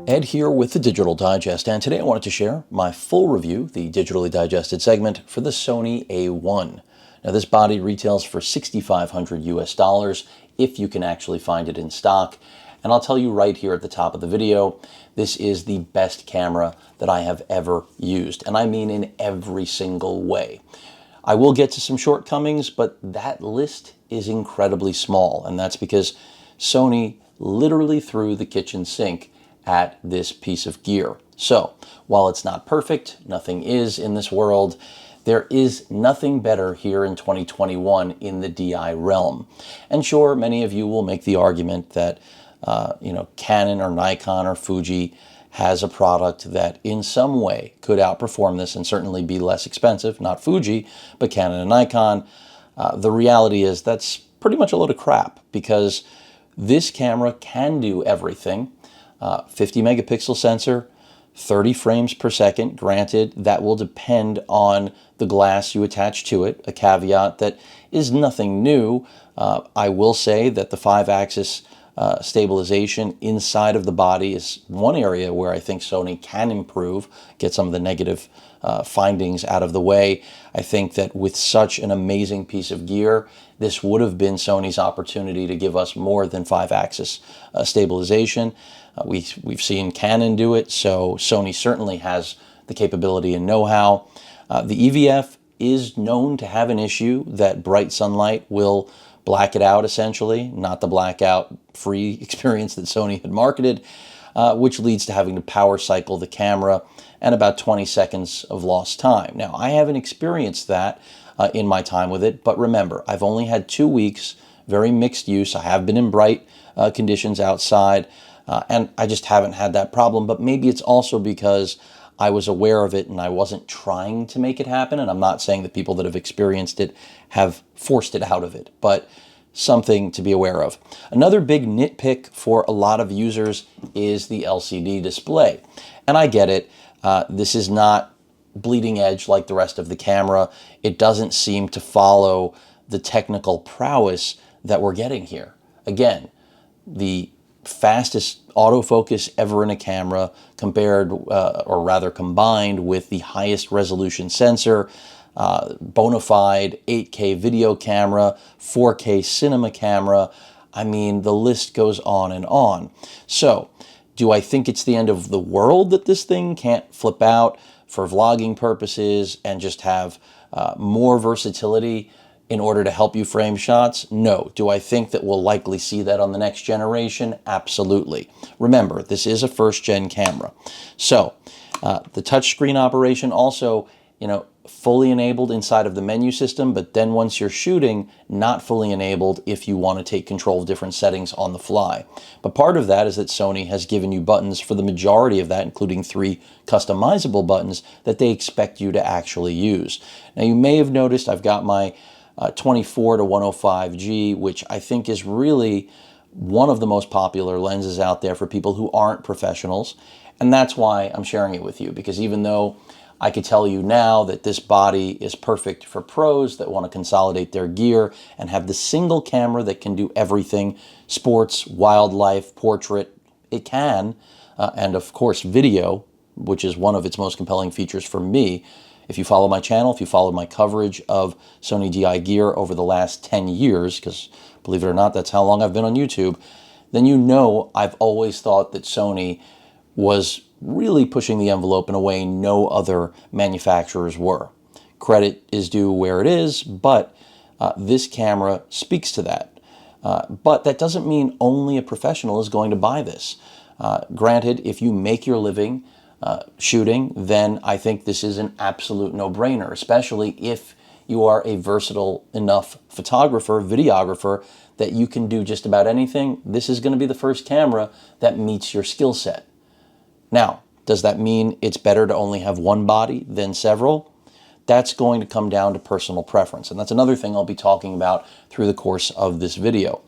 Ed here with the Digital Digest, and today I wanted to share my full review, the digitally digested segment for the Sony A1. Now this body retails for $6,500 US if you can actually find it in stock. And I'll tell you right here at the top of the video, this is the best camera that I have ever used, and I mean in every single way. I will get to some shortcomings, but that list is incredibly small, and that's because Sony literally threw the kitchen sink at this piece of gear. So, while it's not perfect, nothing is in this world, there is nothing better here in 2021 in the DI realm. And sure, many of you will make the argument that Canon or Nikon or Fuji has a product that in some way could outperform this and certainly be less expensive. Not Fuji, but Canon and Nikon. The reality is that's pretty much a load of crap, because this camera can do everything. 50 megapixel sensor, 30 frames per second. Granted, that will depend on the glass you attach to it, a caveat that is nothing new. I will say that the 5-axis stabilization inside of the body is one area where I think Sony can improve, get some of the negative findings out of the way. I think that with such an amazing piece of gear, this would have been Sony's opportunity to give us more than 5-axis stabilization. We've seen Canon do it, so Sony certainly has the capability and know-how. The EVF is known to have an issue that bright sunlight will black it out, essentially, not the blackout-free experience that Sony had marketed, which leads to having to power cycle the camera and about 20 seconds of lost time. Now, I haven't experienced that in my time with it, but remember, I've only had 2 weeks, very mixed use. I have been in bright conditions outside, and I just haven't had that problem. But maybe it's also because I was aware of it and I wasn't trying to make it happen. And I'm not saying that people that have experienced it have forced it out of it, but something to be aware of. Another big nitpick for a lot of users is the LCD display. And I get it. This is not bleeding edge like the rest of the camera. It doesn't seem to follow the technical prowess that we're getting here. Again, the fastest autofocus ever in a camera compared, or rather combined with the highest resolution sensor, bona fide 8K video camera, 4K cinema camera. I mean, the list goes on and on. So, do I think it's the end of the world that this thing can't flip out for vlogging purposes and just have more versatility in order to help you frame shots? No. Do I think that we'll likely see that on the next generation? Absolutely. Remember, this is a first-gen camera. So, the touchscreen operation also, fully enabled inside of the menu system, but then once you're shooting, not fully enabled if you want to take control of different settings on the fly. But part of that is that Sony has given you buttons for the majority of that, including 3 customizable buttons that they expect you to actually use. Now, you may have noticed I've got my 24 to 105G, which I think is really one of the most popular lenses out there for people who aren't professionals. And that's why I'm sharing it with you, because even though I could tell you now that this body is perfect for pros that want to consolidate their gear and have the single camera that can do everything, sports, wildlife, portrait, it can, and of course video, which is one of its most compelling features for me. If you follow my channel, if you followed my coverage of Sony DI gear over the last 10 years, because believe it or not, that's how long I've been on YouTube, then you know I've always thought that Sony was really pushing the envelope in a way no other manufacturers were. Credit is due where it is, but this camera speaks to that. But that doesn't mean only a professional is going to buy this. Granted, if you make your living shooting, then I think this is an absolute no-brainer, especially if you are a versatile enough photographer, videographer, that you can do just about anything. This is going to be the first camera that meets your skill set. Now, does that mean it's better to only have one body than several? That's going to come down to personal preference, and that's another thing I'll be talking about through the course of this video.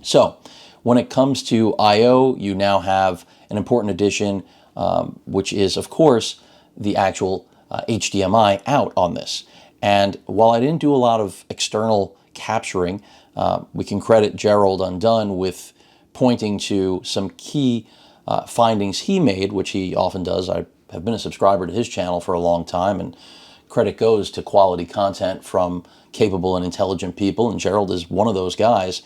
So, when it comes to I/O, you now have an important addition, which is, of course, the actual HDMI out on this. And while I didn't do a lot of external capturing, we can credit Gerald Undone with pointing to some key findings he made, which he often does. I have been a subscriber to his channel for a long time, and credit goes to quality content from capable and intelligent people, and Gerald is one of those guys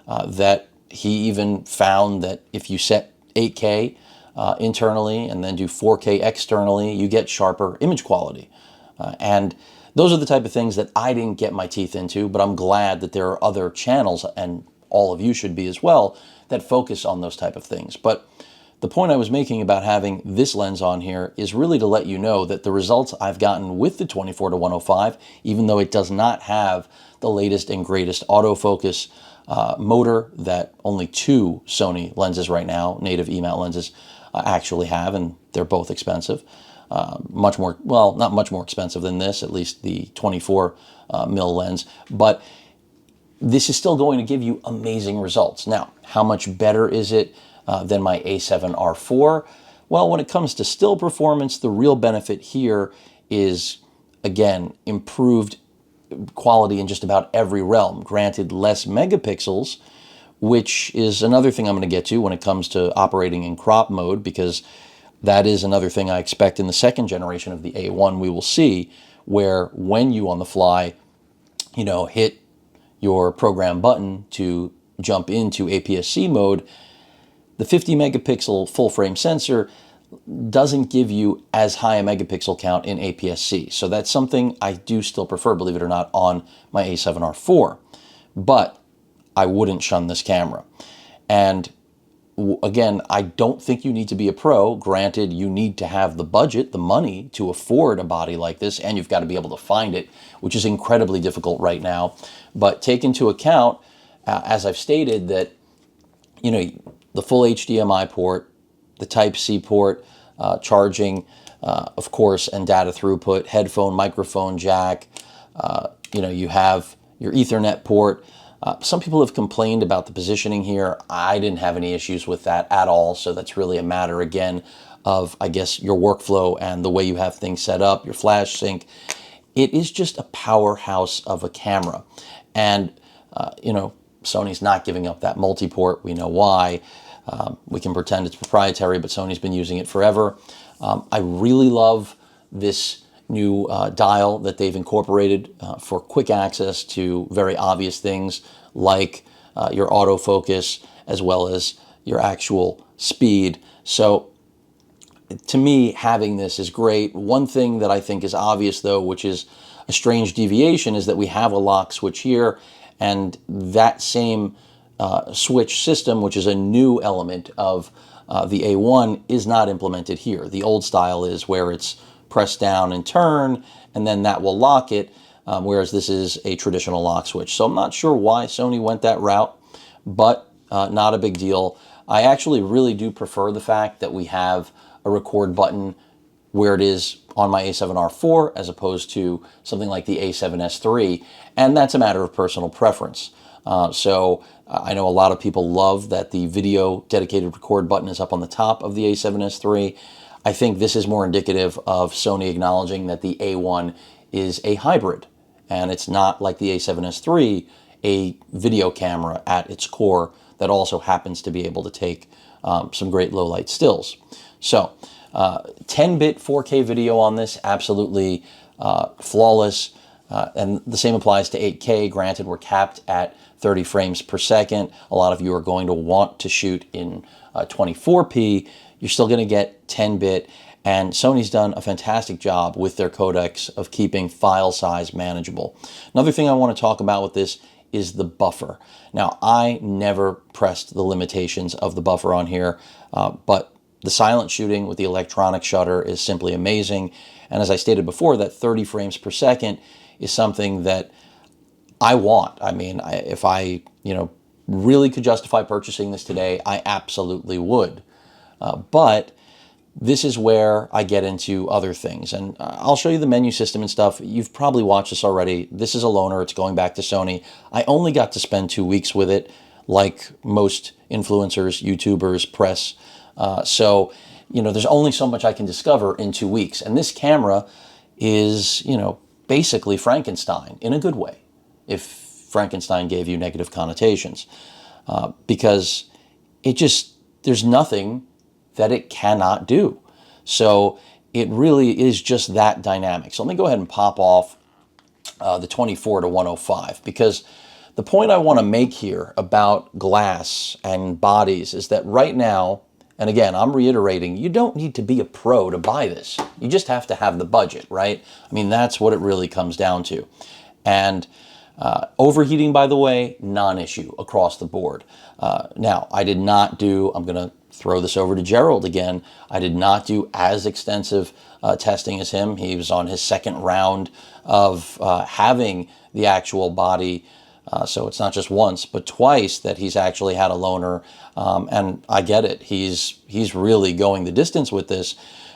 that he even found that if you set 8K internally and then do 4K externally, you get sharper image quality. And those are the type of things that I didn't get my teeth into, but I'm glad that there are other channels, and all of you should be as well, that focus on those type of things. But the point I was making about having this lens on here is really to let you know that the results I've gotten with the 24-105, even though it does not have the latest and greatest autofocus motor that only 2 Sony lenses right now, native E-mount lenses, actually have, and they're both expensive. Much more, well, not much more expensive than this, at least the 24 mil lens, but this is still going to give you amazing results. Now, how much better is it than my A7R4? Well, when it comes to still performance, the real benefit here is, again, improved quality in just about every realm. Granted, less megapixels, which is another thing I'm going to get to when it comes to operating in crop mode, because that is another thing I expect in the second generation of the A1 we will see, where when you on the fly, hit your program button to jump into APS-C mode, the 50 megapixel full frame sensor doesn't give you as high a megapixel count in APS-C. So that's something I do still prefer, believe it or not, on my A7R4. But I wouldn't shun this camera. And again, I don't think you need to be a pro. Granted, you need to have the budget, the money to afford a body like this, and you've got to be able to find it, which is incredibly difficult right now. But take into account, as I've stated, that the full HDMI port, the Type-C port, charging, of course, and data throughput, headphone, microphone jack, you have your Ethernet port. Some people have complained about the positioning here. I didn't have any issues with that at all, so that's really a matter, again, of, I guess, your workflow and the way you have things set up, your flash sync. It is just a powerhouse of a camera. And, Sony's not giving up that multi-port. We know why. We can pretend it's proprietary, but Sony's been using it forever. I really love this new dial that they've incorporated for quick access to very obvious things like your autofocus as well as your actual speed. So to me, having this is great. One thing that I think is obvious, though, which is a strange deviation, is that we have a lock switch here, and that same switch system, which is a new element of the A1, is not implemented here. The old style is where it's press down and turn, and then that will lock it, whereas this is a traditional lock switch. So I'm not sure why Sony went that route, but not a big deal. I actually really do prefer the fact that we have a record button where it is on my A7R4 as opposed to something like the A7S III, and that's a matter of personal preference. So I know a lot of people love that the video dedicated record button is up on the top of the A7S III. I think this is more indicative of Sony acknowledging that the A1 is a hybrid, and it's not like the A7S III, a video camera at its core that also happens to be able to take some great low light stills. So 10-bit 4K video on this, absolutely flawless. And the same applies to 8K. Granted, we're capped at 30 frames per second. A lot of you are going to want to shoot in 24p. You're still going to get 10-bit. And Sony's done a fantastic job with their codecs of keeping file size manageable. Another thing I want to talk about with this is the buffer. Now, I never pressed the limitations of the buffer on here, but the silent shooting with the electronic shutter is simply amazing. And as I stated before, that 30 frames per second is something that I want. I mean, if I, really could justify purchasing this today, I absolutely would. But this is where I get into other things. And I'll show you the menu system and stuff. You've probably watched this already. This is a loaner. It's going back to Sony. I only got to spend 2 weeks with it, like most influencers, YouTubers, press. So, there's only so much I can discover in 2 weeks. And this camera is, basically Frankenstein in a good way. If Frankenstein gave you negative connotations, because there's nothing that it cannot do. So it really is just that dynamic. So let me go ahead and pop off the 24 to 105, because the point I want to make here about glass and bodies is that right now, and again, I'm reiterating, you don't need to be a pro to buy this. You just have to have the budget, right? I mean, that's what it really comes down to. And overheating, by the way, non-issue across the board. Now, I did not do, I'm going to throw this over to Gerald again, I did not do as extensive testing as him. He was on his second round of having the actual body. So it's not just once, but twice that he's actually had a loaner. And I get it. He's really going the distance with this.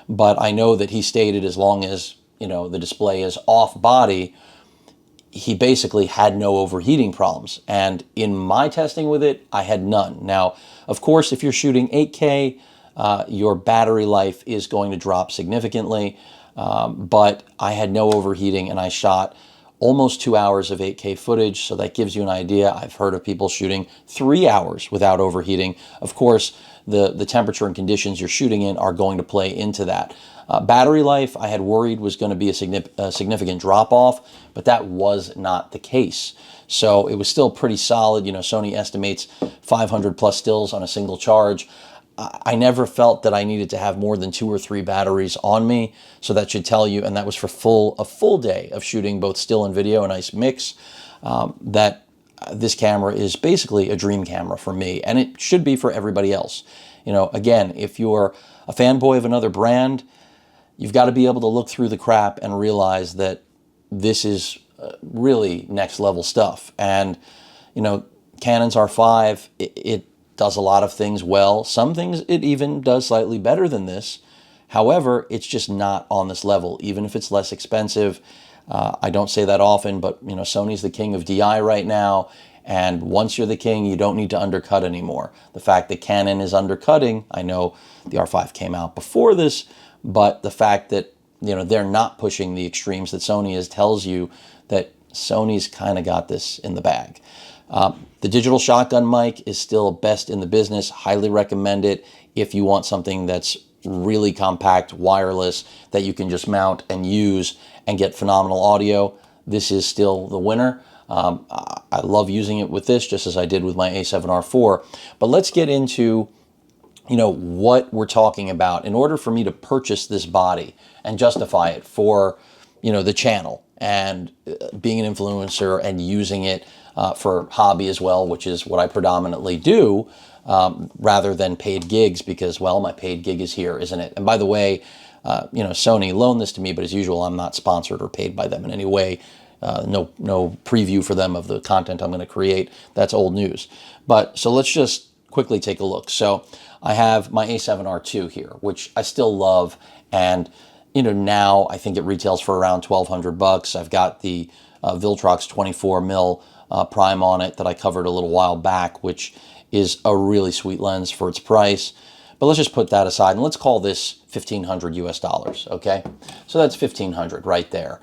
But I know that he stated as long as, the display is off body, he basically had no overheating problems. And in my testing with it, I had none. Now, of course, if you're shooting 8K, your battery life is going to drop significantly. But I had no overheating, and I shot almost 2 hours of 8K footage, so that gives you an idea. I've heard of people shooting 3 hours without overheating. Of course, the temperature and conditions you're shooting in are going to play into that. Battery life, I had worried was going to be a significant drop-off, but that was not the case. So it was still pretty solid. Sony estimates 500 plus stills on a single charge. I never felt that I needed to have more than 2 or 3 batteries on me. So that should tell you, and that was for a full day of shooting both still and video, a nice mix, that this camera is basically a dream camera for me, and it should be for everybody else. Again, if you're a fanboy of another brand, you've got to be able to look through the crap and realize that this is really next level stuff. And, Canon's R5, it does a lot of things well. Some things it even does slightly better than this. However, it's just not on this level, even if it's less expensive. I don't say that often, but Sony's the king of DI right now. And once you're the king, you don't need to undercut anymore. The fact that Canon is undercutting, I know the R5 came out before this, but the fact that they're not pushing the extremes that Sony is tells you that Sony's kind of got this in the bag. The digital shotgun mic is still best in the business. Highly recommend it if you want something that's really compact, wireless, that you can just mount and use and get phenomenal audio. This is still the winner. I love using it with this, just as I did with my A7R4. But let's get into what we're talking about in order for me to purchase this body and justify it for the channel and being an influencer and using it for hobby as well, which is what I predominantly do, rather than paid gigs, because, well, my paid gig is here, isn't it? And by the way, Sony loaned this to me, but as usual, I'm not sponsored or paid by them in any way. No preview for them of the content I'm going to create. That's old news. But so let's just quickly take a look. So I have my A7R2 here, which I still love. And, now I think it retails for around $1,200. I've got the Viltrox 24 mil prime on it that I covered a little while back, which is a really sweet lens for its price. But let's just put that aside and let's call this $1,500 US, okay? So that's $1,500 right there.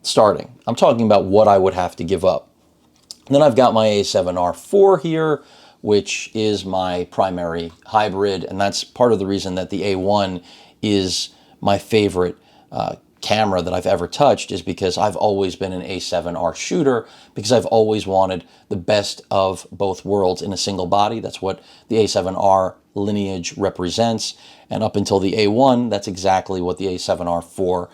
Starting. I'm talking about what I would have to give up. And then I've got my A7R4 here, which is my primary hybrid, and that's part of the reason that the A1 is my favorite camera that I've ever touched, is because I've always been an A7R shooter, because I've always wanted the best of both worlds in a single body. That's what the A7R lineage represents. And up until the A1, that's exactly what the A7R4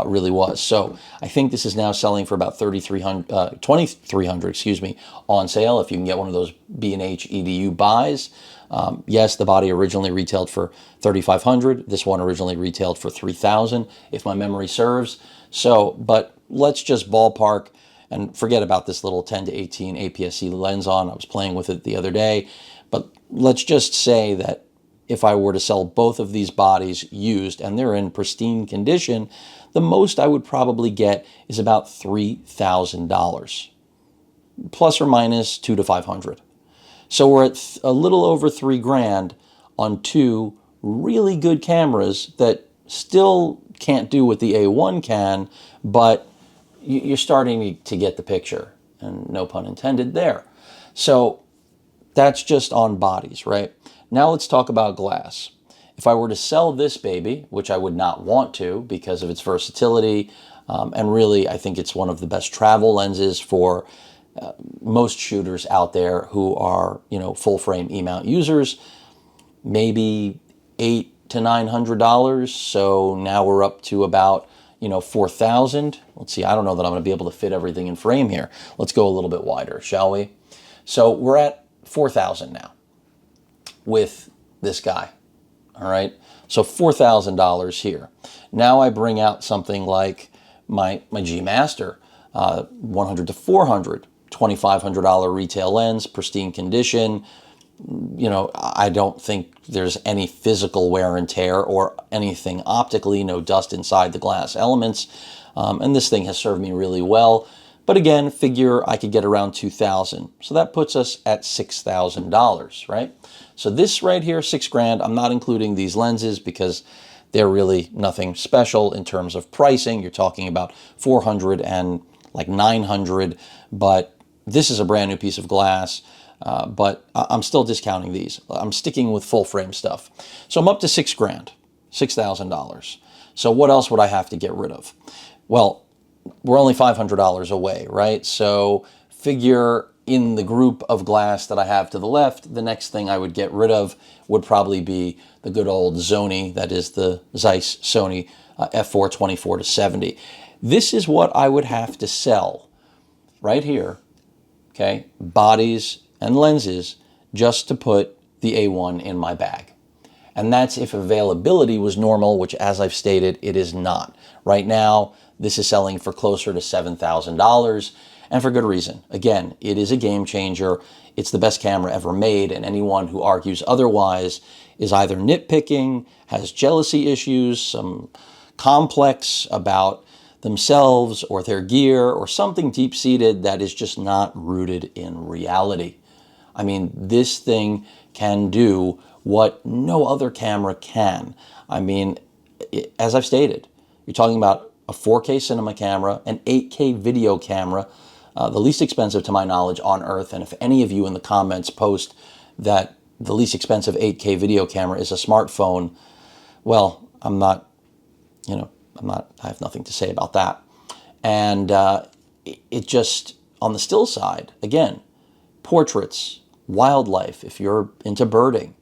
really was. So I think this is now selling for about $2,300, excuse me, on sale if you can get one of those B&H EDU buys. Yes, the body originally retailed for $3,500. This one originally retailed for $3,000, if my memory serves. So, but let's just ballpark and forget about this little 10 to 18 APS-C lens on. I was playing with it the other day, but let's just say that if I were to sell both of these bodies used and they're in pristine condition, the most I would probably get is about $3,000, plus or minus $200 to $500. So we're at a little over $3,000 on two really good cameras that still can't do what the A1 can, but you're starting to get the picture. and no pun intended there. So that's just on bodies, right? Now let's talk about glass. If I were to sell this baby, which I would not want to because of its versatility, and really I think it's one of the best travel lenses for most shooters out there who are, full frame E-mount users, maybe $800 to $900. So now we're up to about, 4,000. Let's see, I don't know that I'm going to be able to fit everything in frame here. Let's go a little bit wider, shall we? So we're at 4,000 now with this guy. All right. So $4,000 here. Now I bring out something like my G Master, 100 to 400, $2,500 retail lens, pristine condition. I don't think there's any physical wear and tear or anything optically, no dust inside the glass elements. And this thing has served me really well. But again, figure I could get around 2,000. So that puts us at $6,000, right? So this right here, $6,000, I'm not including these lenses because they're really nothing special in terms of pricing. You're talking about 400 and like 900, but this is a brand new piece of glass. But I'm still discounting these. I'm sticking with full frame stuff. So I'm up to $6,000, $6,000. So what else would I have to get rid of? Well, we're only $500 away, right? So figure in the group of glass that I have to the left, the next thing I would get rid of would probably be the good old Sony, that is the Zeiss Sony f4 24 to 70. This is what I would have to sell right here, okay? Bodies and lenses just to put the A1 in my bag. And that's if availability was normal, which as I've stated, it is not. Right now, this is selling for closer to $7,000, and for good reason. Again, it is a game changer. It's the best camera ever made, and anyone who argues otherwise is either nitpicking, has jealousy issues, some complex about themselves or their gear, or something deep-seated that is just not rooted in reality. I mean, this thing can do what no other camera can. I mean, as I've stated, you're talking about a 4K cinema camera, an 8K video camera, the least expensive to my knowledge on earth. And if any of you in the comments post that the least expensive 8K video camera is a smartphone, well, I have nothing to say about that. And it just, on the still side, again, portraits, wildlife, if you're into birding,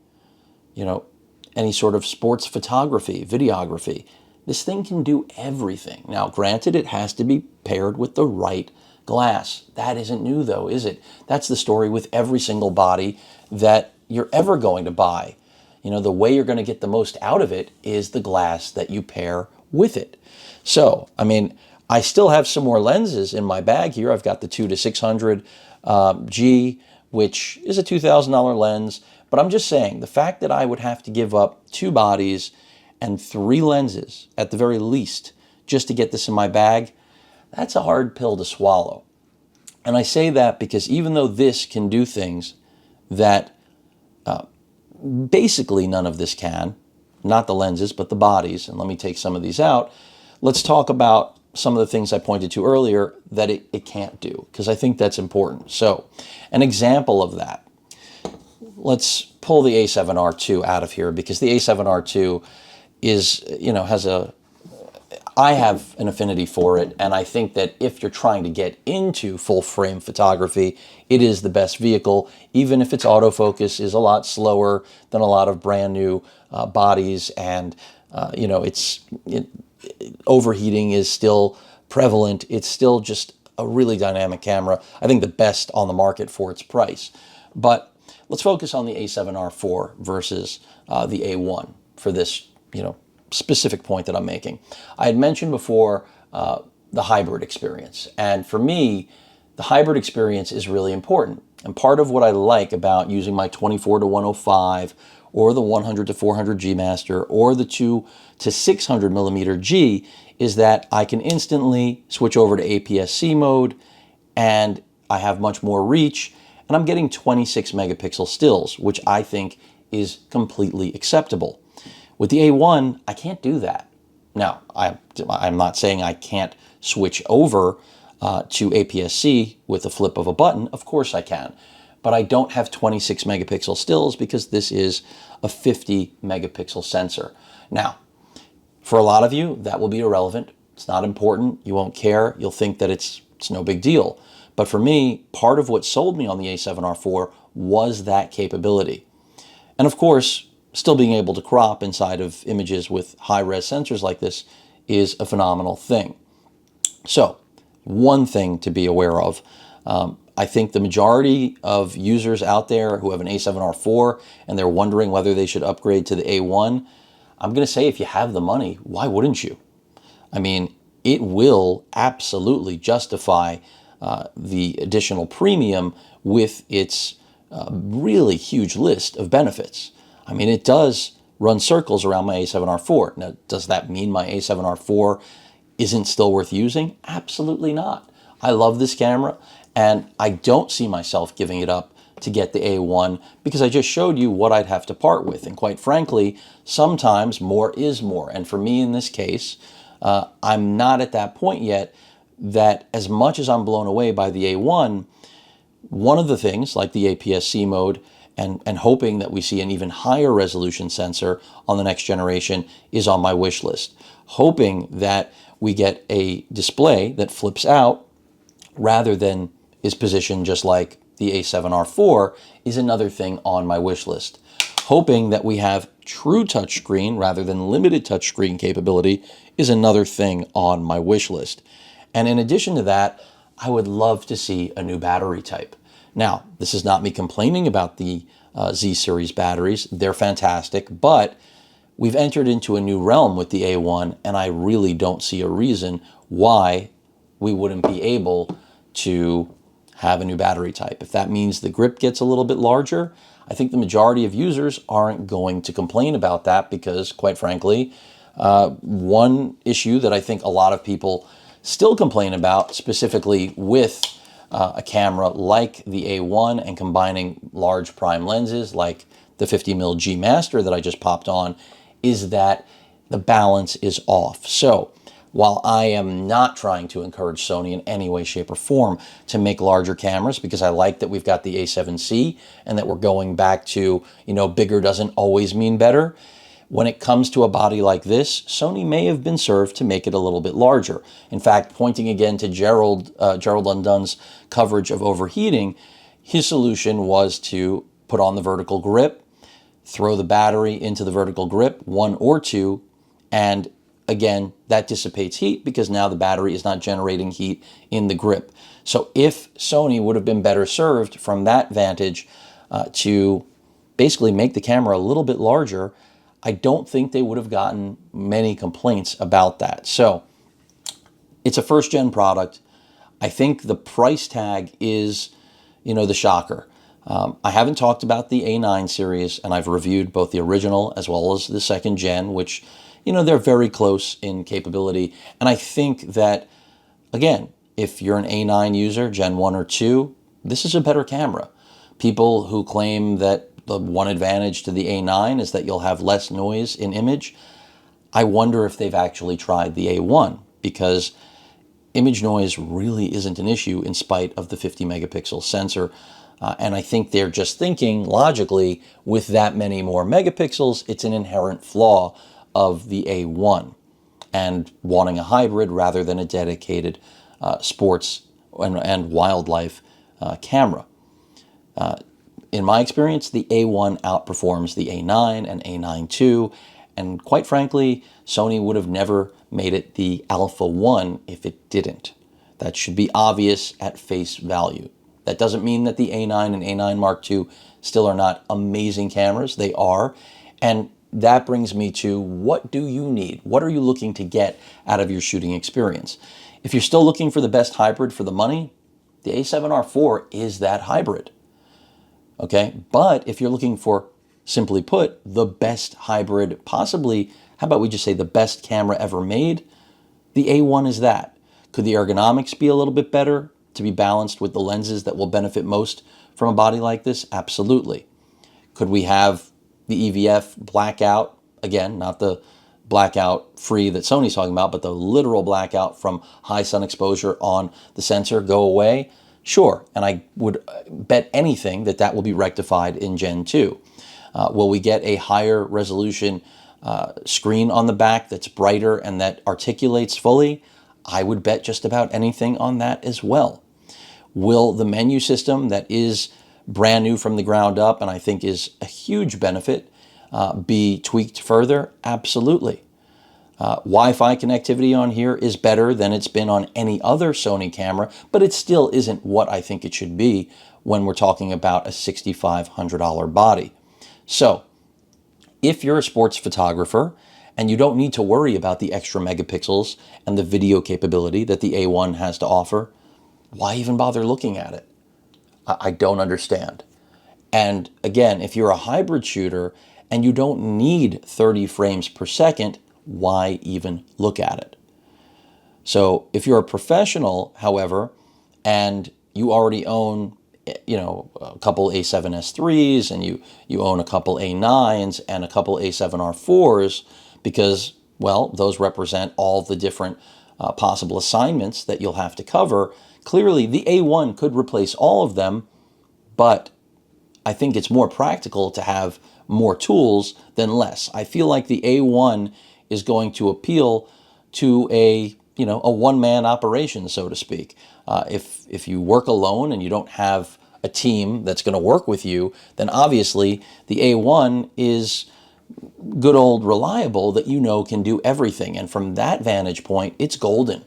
any sort of sports photography, videography, this thing can do everything. Now, granted, it has to be paired with the right glass. That isn't new though, is it? That's the story with every single body that you're ever going to buy. The way you're going to get the most out of it is the glass that you pair with it. So, I mean, I still have some more lenses in my bag here. I've got the 2 to 600 G, which is a $2,000 lens. But I'm just saying, the fact that I would have to give up 2 bodies and 3 lenses at the very least just to get this in my bag, that's a hard pill to swallow. And I say that because even though this can do things that basically none of this can, not the lenses, but the bodies, and let me take some of these out, let's talk about some of the things I pointed to earlier that it can't do, because I think that's important. So, an example of that, let's pull the A7R II out of here, because the A7R II is, I have an affinity for it, and I think that if you're trying to get into full frame photography, it is the best vehicle, even if its autofocus is a lot slower than a lot of brand new bodies, and overheating is still prevalent. It's still just a really dynamic camera. I think the best on the market for its price. But let's focus on the A7R IV versus the A1 for this, specific point that I'm making. I had mentioned before the hybrid experience. And for me, the hybrid experience is really important. And part of what I like about using my 24 to 105 or the 100 to 400 G Master or the 2 to 600 millimeter G is that I can instantly switch over to APS-C mode, and I have much more reach, and I'm getting 26 megapixel stills, which I think is completely acceptable. With the A1, I can't do that. Now, I'm not saying I can't switch over to APS-C with the flip of a button, of course I can. But I don't have 26 megapixel stills because this is a 50 megapixel sensor. Now, for a lot of you, that will be irrelevant. It's not important. You won't care. You'll think that it's no big deal. But for me, part of what sold me on the A7R4 was that capability. And of course, still being able to crop inside of images with high-res sensors like this is a phenomenal thing. So, one thing to be aware of, I think the majority of users out there who have an A7R4 and they're wondering whether they should upgrade to the A1, I'm going to say if you have the money, why wouldn't you? I mean, it will absolutely justify the additional premium with its really huge list of benefits. I mean, it does run circles around my A7R4. Now, does that mean my A7R4 isn't still worth using? Absolutely not. I love this camera, and I don't see myself giving it up to get the A1 because I just showed you what I'd have to part with. And quite frankly, sometimes more is more. And for me in this case, I'm not at that point yet that as much as I'm blown away by the A1, one of the things like the APS-C mode and hoping that we see an even higher resolution sensor on the next generation is on my wish list. Hoping that we get a display that flips out rather than is positioned just like the A7R4 is another thing on my wish list. Hoping that we have true touchscreen rather than limited touchscreen capability is another thing on my wish list. And in addition to that, I would love to see a new battery type. Now, this is not me complaining about the Z series batteries. They're fantastic, but we've entered into a new realm with the A1, and I really don't see a reason why we wouldn't be able to have a new battery type. If that means the grip gets a little bit larger, I think the majority of users aren't going to complain about that because, quite frankly, one issue that I think a lot of people still complain about, specifically with a camera like the A1 and combining large prime lenses like the 50mm G Master that I just popped on, is that the balance is off. So while I am not trying to encourage Sony in any way, shape, or form to make larger cameras, because I like that we've got the A7C and that we're going back to, bigger doesn't always mean better. When it comes to a body like this, Sony may have been served to make it a little bit larger. In fact, pointing again to Gerald Undun's coverage of overheating, his solution was to put on the vertical grip, throw the battery into the vertical grip, one or two, and again, that dissipates heat because now the battery is not generating heat in the grip. So if Sony would have been better served from that vantage to basically make the camera a little bit larger, I don't think they would have gotten many complaints about that. So it's a first-gen product. I think the price tag is, the shocker. I haven't talked about the A9 series, and I've reviewed both the original as well as the second gen, which, they're very close in capability. And I think that, again, if you're an A9 user, Gen 1 or 2, this is a better camera. People who claim that the one advantage to the A9 is that you'll have less noise in image, I wonder if they've actually tried the A1, because image noise really isn't an issue in spite of the 50 megapixel sensor. And I think they're just thinking logically, with that many more megapixels, it's an inherent flaw of the A1 and wanting a hybrid rather than a dedicated sports and wildlife camera. In my experience, the A1 outperforms the A9 and A9 II, and quite frankly, Sony would have never made it the Alpha 1 if it didn't. That should be obvious at face value. That doesn't mean that the A9 and A9 Mark II still are not amazing cameras. They are. And that brings me to, what do you need? What are you looking to get out of your shooting experience? If you're still looking for the best hybrid for the money, the A7R4 is that hybrid. Okay, but if you're looking for, simply put, the best hybrid, possibly, how about we just say the best camera ever made, the A1 is that. Could the ergonomics be a little bit better to be balanced with the lenses that will benefit most from a body like this? Absolutely. Could we have the EVF blackout? Again, not the blackout free that Sony's talking about, but the literal blackout from high sun exposure on the sensor go away? Sure, and I would bet anything that that will be rectified in Gen 2. Will we get a higher resolution screen on the back that's brighter and that articulates fully? I would bet just about anything on that as well. Will the menu system that is brand new from the ground up, and I think is a huge benefit, be tweaked further? Absolutely. Wi-Fi connectivity on here is better than it's been on any other Sony camera, but it still isn't what I think it should be when we're talking about a $6,500 body. So, if you're a sports photographer and you don't need to worry about the extra megapixels and the video capability that the A1 has to offer, why even bother looking at it? I don't understand. And again, if you're a hybrid shooter and you don't need 30 frames per second, why even look at it? So if you're a professional, however, and you already own, a couple A7S3s and you own a couple A9s and a couple A7R4s because, well, those represent all the different possible assignments that you'll have to cover. Clearly, the A1 could replace all of them, but I think it's more practical to have more tools than less. I feel like the A1 is going to appeal to a one-man operation, so to speak. If you work alone and you don't have a team that's going to work with you, then obviously the A1 is good old reliable that can do everything. And from that vantage point, it's golden.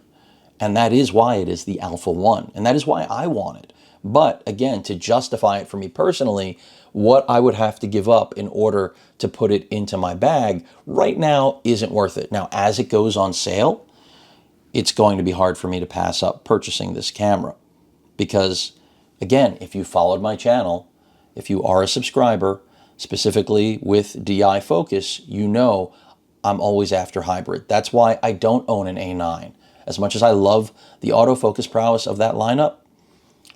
And that is why it is the Alpha 1. And that is why I want it. But again, to justify it for me personally, what I would have to give up in order to put it into my bag right now isn't worth it. Now, as it goes on sale, it's going to be hard for me to pass up purchasing this camera. Because, again, if you followed my channel, if you are a subscriber, specifically with DI Focus, I'm always after hybrid. That's why I don't own an A9. As much as I love the autofocus prowess of that lineup,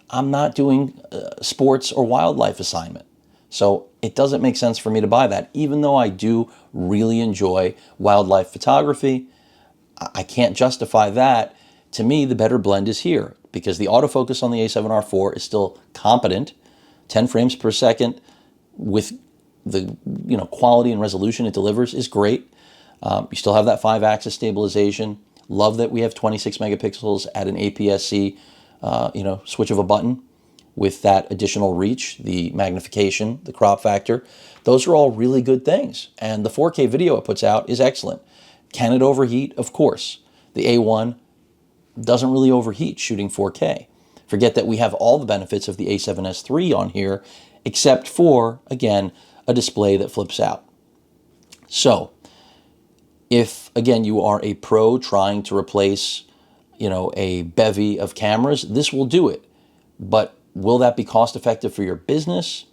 I'm not doing sports or wildlife assignment. So it doesn't make sense for me to buy that. Even though I do really enjoy wildlife photography, I can't justify that. To me, the better blend is here because the autofocus on the A7R4 is still competent. 10 frames per second with the quality and resolution it delivers is great. You still have that 5-axis stabilization. Love that we have 26 megapixels at an APS-C, switch of a button with that additional reach, the magnification, the crop factor. Those are all really good things. And the 4K video it puts out is excellent. Can it overheat? Of course. The A1 doesn't really overheat shooting 4K. Forget that we have all the benefits of the A7S III on here, except for, again, a display that flips out. So, if, again, you are a pro trying to replace, a bevy of cameras, this will do it. But will that be cost effective for your business?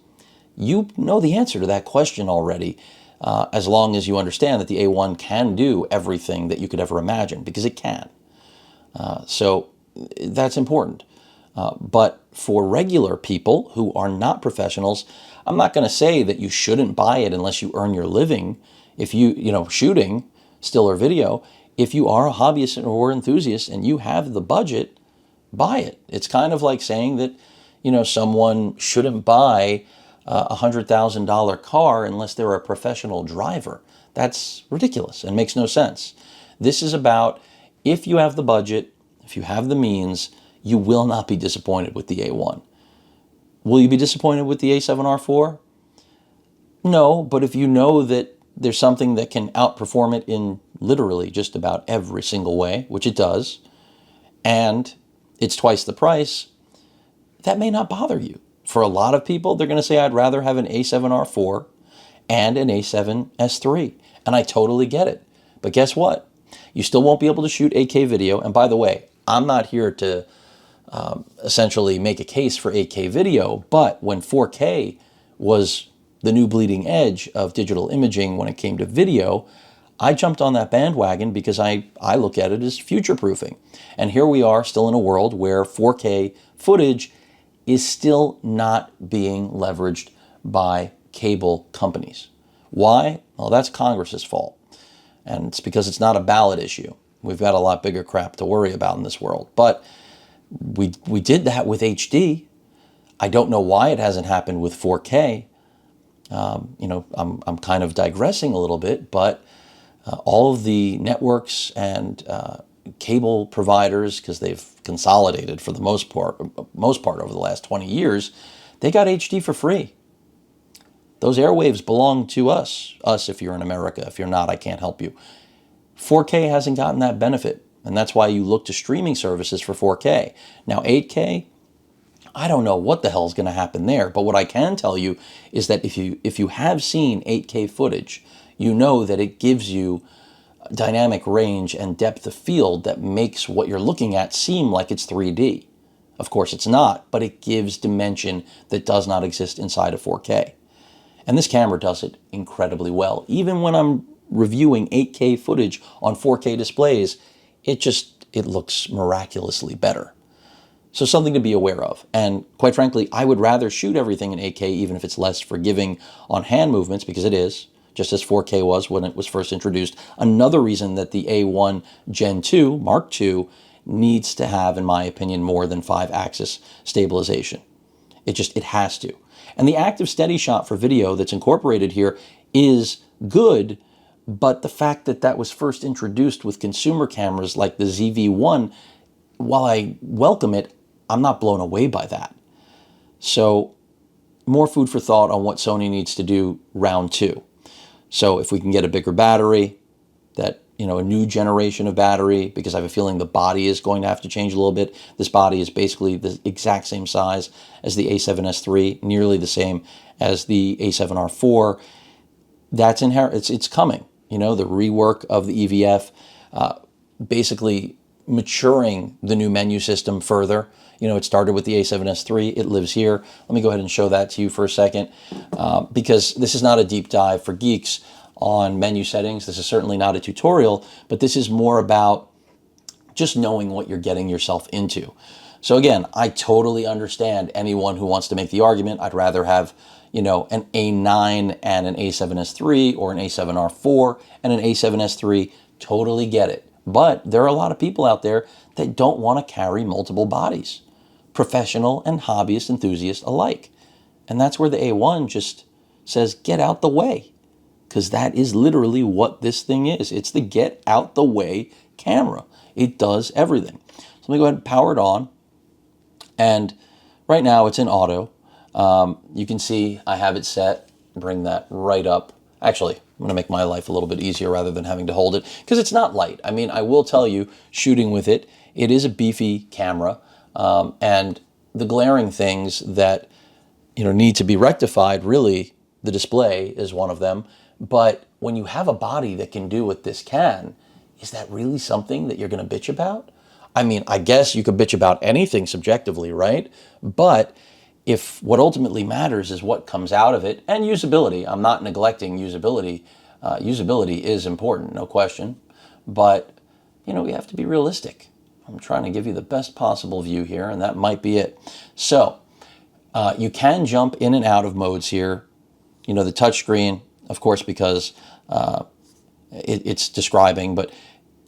You know the answer to that question already, as long as you understand that the A1 can do everything that you could ever imagine, because it can. So that's important. But for regular people who are not professionals, I'm not going to say that you shouldn't buy it unless you earn your living. If shooting still or video, if you are a hobbyist or enthusiast and you have the budget, buy it. It's kind of like saying that, someone shouldn't buy a $100,000 car unless they're a professional driver. That's ridiculous and makes no sense. This is about if you have the budget, if you have the means, you will not be disappointed with the A1. Will you be disappointed with the A7R4? No, but if you know that there's something that can outperform it in literally just about every single way, which it does, and it's twice the price, that may not bother you. For a lot of people, they're going to say, I'd rather have an A7R4 and an A7S III. And I totally get it. But guess what? You still won't be able to shoot 8K video. And by the way, I'm not here to essentially make a case for 8K video, but when 4K was the new bleeding edge of digital imaging when it came to video, I jumped on that bandwagon because I look at it as future-proofing. And here we are still in a world where 4K footage is still not being leveraged by cable companies. Why? Well, that's Congress's fault. And it's because it's not a ballot issue. We've got a lot bigger crap to worry about in this world. But we did that with HD. I don't know why it hasn't happened with 4K. I'm kind of digressing a little bit, but all of the networks and cable providers, because they've consolidated for the most part over the last 20 years, they got HD for free. Those airwaves belong to us if you're in America. If you're not, I can't help you. 4K hasn't gotten that benefit, and that's why you look to streaming services for 4K. Now 8K, I don't know what the hell is going to happen there, but what I can tell you is that if you have seen 8K footage, you know that it gives you dynamic range and depth of field that makes what you're looking at seem like it's 3D. Of course it's not, but it gives dimension that does not exist inside of 4K. And this camera does it incredibly well. Even when I'm reviewing 8K footage on 4K displays, it looks miraculously better. So something to be aware of. And quite frankly, I would rather shoot everything in 8K, even if it's less forgiving on hand movements, because it is, just as 4K was when it was first introduced. Another reason that the A1 Gen 2 Mark II needs to have, in my opinion, more than 5-axis stabilization. It has to. And the active steady shot for video that's incorporated here is good, but the fact that that was first introduced with consumer cameras like the ZV-1, while I welcome it, I'm not blown away by that. So more food for thought on what Sony needs to do round 2. So if we can get a bigger battery, a new generation of battery, because I have a feeling the body is going to have to change a little bit. This body is basically the exact same size as the A7S III, nearly the same as the A7R4. That's inherent. It's coming. The rework of the EVF, basically maturing the new menu system further. It started with the A7S III. It lives here. Let me go ahead and show that to you for a second, because this is not a deep dive for geeks on menu settings. This is certainly not a tutorial, but this is more about just knowing what you're getting yourself into. So again, I totally understand anyone who wants to make the argument, I'd rather have, an A9 and an A7S III, or an A7R4 and an A7S III. Totally get it. But there are a lot of people out there that don't want to carry multiple bodies, professional and hobbyist enthusiasts alike. And that's where the A1 just says, get out the way. Because that is literally what this thing is. It's the get out the way camera. It does everything. So let me go ahead and power it on. And right now it's in auto. You can see I have it set. Bring that right up. Actually, I'm going to make my life a little bit easier rather than having to hold it, because it's not light. I mean, I will tell you, shooting with it, it is a beefy camera. And the glaring things that need to be rectified, really, the display is one of them. But when you have a body that can do what this can, is that really something that you're going to bitch about? I mean, I guess you could bitch about anything subjectively, right? But if what ultimately matters is what comes out of it, and usability, I'm not neglecting usability. Usability is important, no question. But, we have to be realistic. I'm trying to give you the best possible view here, and that might be it. So, you can jump in and out of modes here. The touchscreen, of course, because it's describing, but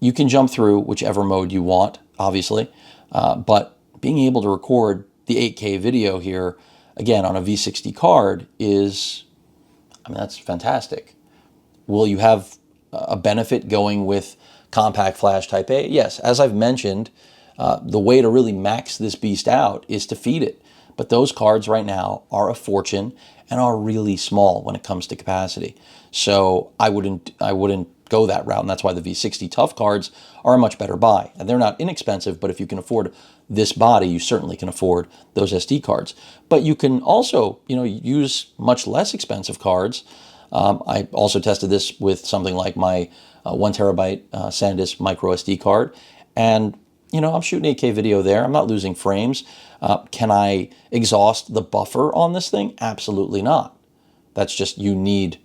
you can jump through whichever mode you want, obviously. But being able to record the 8K video here, again, on a V60 card that's fantastic. Will you have a benefit going with compact flash type A? Yes, as I've mentioned, the way to really max this beast out is to feed it. But those cards right now are a fortune and are really small when it comes to capacity. So I wouldn't go that route, and that's why the V60 Tough cards are a much better buy. And they're not inexpensive, but if you can afford this body, you certainly can afford those SD cards. But you can also, use much less expensive cards. I also tested this with something like my 1 terabyte SanDisk micro SD card, and I'm shooting 8K video there. I'm not losing frames. Can I exhaust the buffer on this thing? Absolutely not. That's just, you need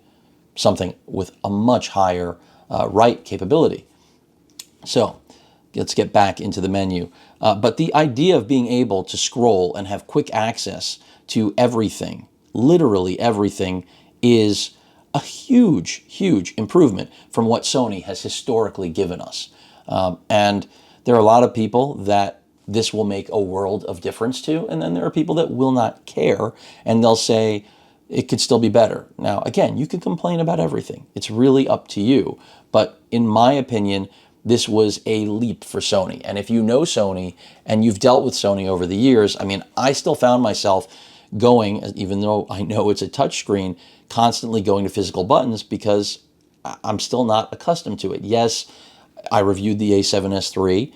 something with a much higher write capability. So let's get back into the menu. But the idea of being able to scroll and have quick access to everything, literally everything, is a huge, huge improvement from what Sony has historically given us. And there are a lot of people that this will make a world of difference to, and then there are people that will not care, and they'll say it could still be better. Now, again, you can complain about everything. It's really up to you. But in my opinion, this was a leap for Sony. And if you know Sony and you've dealt with Sony over the years, I mean, I still found myself going, even though I know it's a touchscreen, constantly going to physical buttons because I'm still not accustomed to it. Yes, I reviewed the A7S III,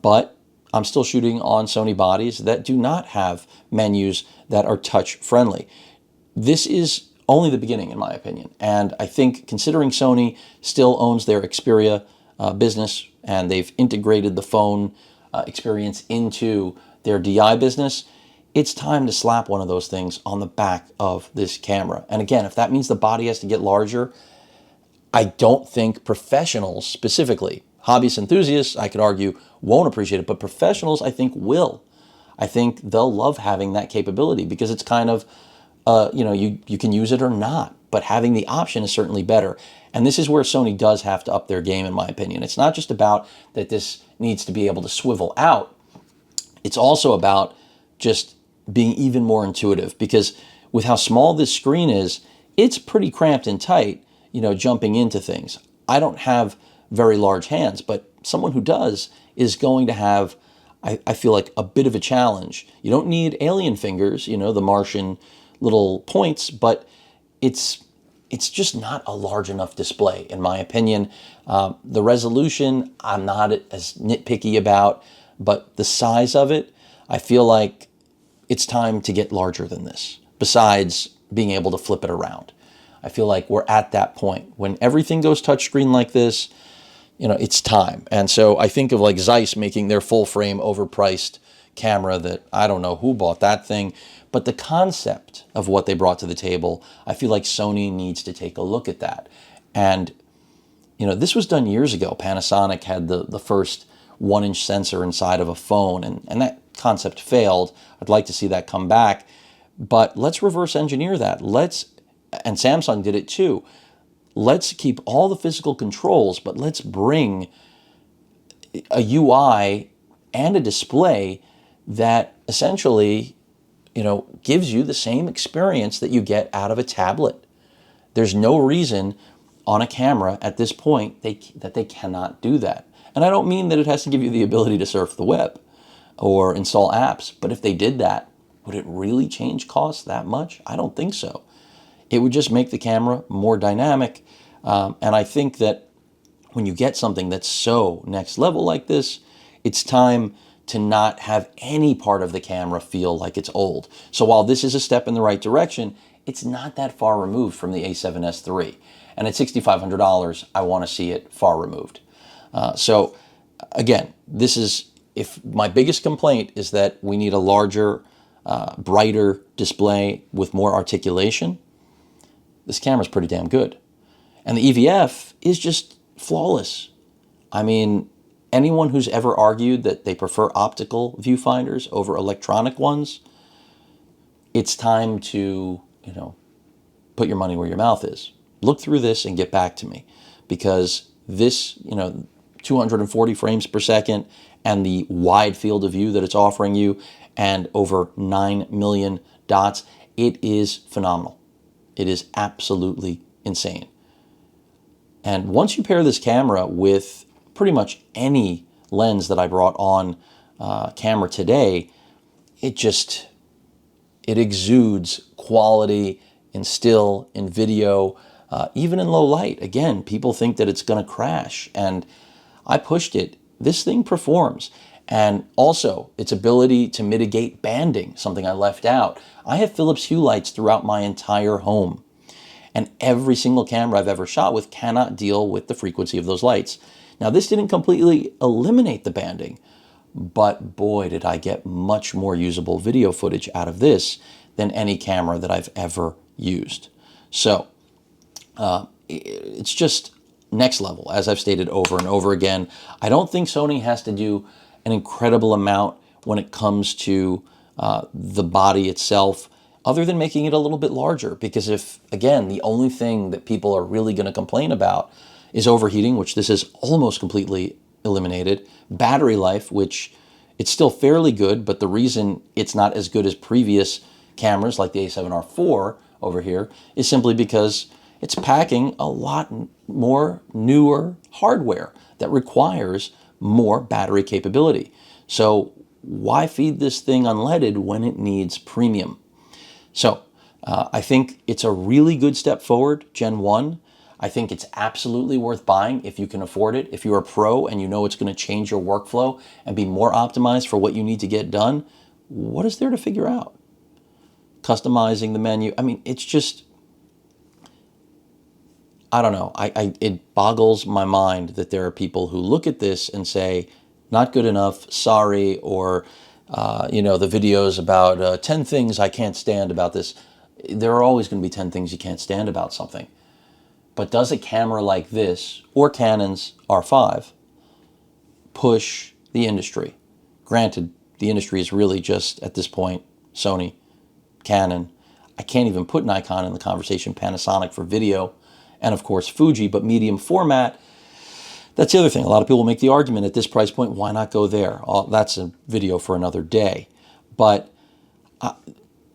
but I'm still shooting on Sony bodies that do not have menus that are touch friendly. This is only the beginning, in my opinion. And I think considering Sony still owns their Xperia business and they've integrated the phone experience into their DI business, it's time to slap one of those things on the back of this camera. And again, if that means the body has to get larger, I don't think professionals specifically, hobbyist enthusiasts, I could argue, won't appreciate it, but professionals, I think, will. I think they'll love having that capability because it's kind of, you can use it or not, but having the option is certainly better. And this is where Sony does have to up their game, in my opinion. It's not just about that this needs to be able to swivel out. It's also about just being even more intuitive, because with how small this screen is, it's pretty cramped and tight, jumping into things. I don't have very large hands, but someone who does is going to have, I feel like, a bit of a challenge. You don't need alien fingers, the Martian little points, but it's just not a large enough display, in my opinion. The resolution, I'm not as nitpicky about, but the size of it, I feel like it's time to get larger than this, besides being able to flip it around. I feel like we're at that point. When everything goes touchscreen like this, it's time. And so I think of like Zeiss making their full frame overpriced camera that I don't know who bought that thing, but the concept of what they brought to the table, I feel like Sony needs to take a look at that. And, this was done years ago. Panasonic had the first 1-inch sensor inside of a phone, and that concept failed. I'd like to see that come back, but let's reverse engineer that. And Samsung did it too. Let's keep all the physical controls, but let's bring a UI and a display that essentially, gives you the same experience that you get out of a tablet. There's no reason on a camera at this point that they cannot do that. And I don't mean that it has to give you the ability to surf the web or install apps, but if they did that, would it really change costs that much? I don't think so. It would just make the camera more dynamic. And I think that when you get something that's so next level like this, it's time to not have any part of the camera feel like it's old. So while this is a step in the right direction, it's not that far removed from the A7S III. And at $6,500, I want to see it far removed. So again, if my biggest complaint is that we need a larger, brighter display with more articulation, this camera's pretty damn good. And the EVF is just flawless. I mean, anyone who's ever argued that they prefer optical viewfinders over electronic ones, it's time to, put your money where your mouth is. Look through this and get back to me, because this, 240 frames per second and the wide field of view that it's offering you and over 9 million dots, it is phenomenal. It is absolutely insane. And once you pair this camera with pretty much any lens that I brought on camera today, it exudes quality in still, in video, even in low light. Again, people think that it's going to crash, and I pushed it. This thing performs. And also, its ability to mitigate banding, something I left out. I have Philips Hue lights throughout my entire home, and every single camera I've ever shot with cannot deal with the frequency of those lights. Now, this didn't completely eliminate the banding, but boy, did I get much more usable video footage out of this than any camera that I've ever used. So, it's just next level, as I've stated over and over again. I don't think Sony has to do an incredible amount when it comes to the body itself. other than making it a little bit larger. Because if, again, the only thing that people are really going to complain about is overheating, which this is almost completely eliminated, battery life, which it's still fairly good, but the reason it's not as good as previous cameras like the A7R IV over here is simply because it's packing a lot more newer hardware that requires more battery capability. So why feed this thing unleaded when it needs premium? So I think it's a really good step forward, Gen 1. I think it's absolutely worth buying if you can afford it. If you're a pro and you know it's going to change your workflow and be more optimized for what you need to get done, what is there to figure out? Customizing the menu. I mean, it's just, I don't know. It boggles my mind that there are people who look at this and say, not good enough, sorry, or, the videos about 10 things I can't stand about this. There are always going to be 10 things you can't stand about something. But does a camera like this, or Canon's R5, push the industry? Granted, the industry is really just, at this point, Sony, Canon. I can't even put Nikon in the conversation, Panasonic for video, and of course Fuji, but medium format, that's the other thing. A lot of people make the argument at this price point, why not go there? That's a video for another day. But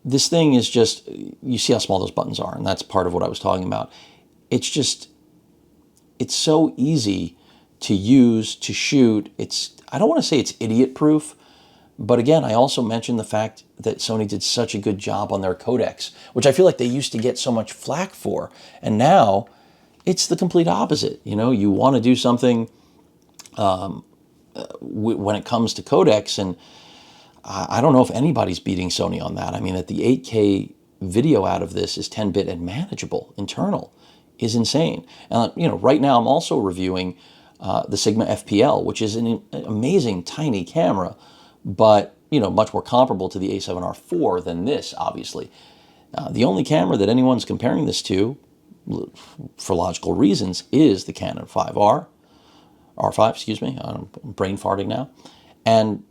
this thing is just, you see how small those buttons are, and that's part of what I was talking about. It's just, it's so easy to use, to shoot. I don't want to say it's idiot proof, but again, I also mentioned the fact that Sony did such a good job on their codecs, which I feel like they used to get so much flack for. And now it's the complete opposite. You want to do something when it comes to codecs, and I don't know if anybody's beating Sony on that. I mean, that the 8K video out of this is 10-bit and manageable, internal, is insane. Right now I'm also reviewing the Sigma FPL, which is an amazing tiny camera, but much more comparable to the A7R IV than this, obviously. The only camera that anyone's comparing this to, for logical reasons, is the Canon R5, excuse me. I'm brain farting now. And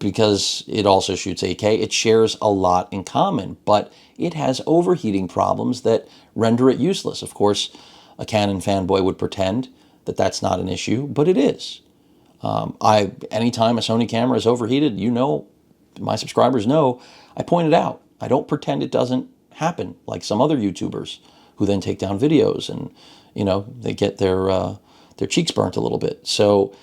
because it also shoots 8K, it shares a lot in common, but it has overheating problems that render it useless. Of course, a Canon fanboy would pretend that that's not an issue, but it is. Anytime a Sony camera is overheated, my subscribers know, I point it out. I don't pretend it doesn't happen like some other YouTubers who then take down videos and, they get their cheeks burnt a little bit. So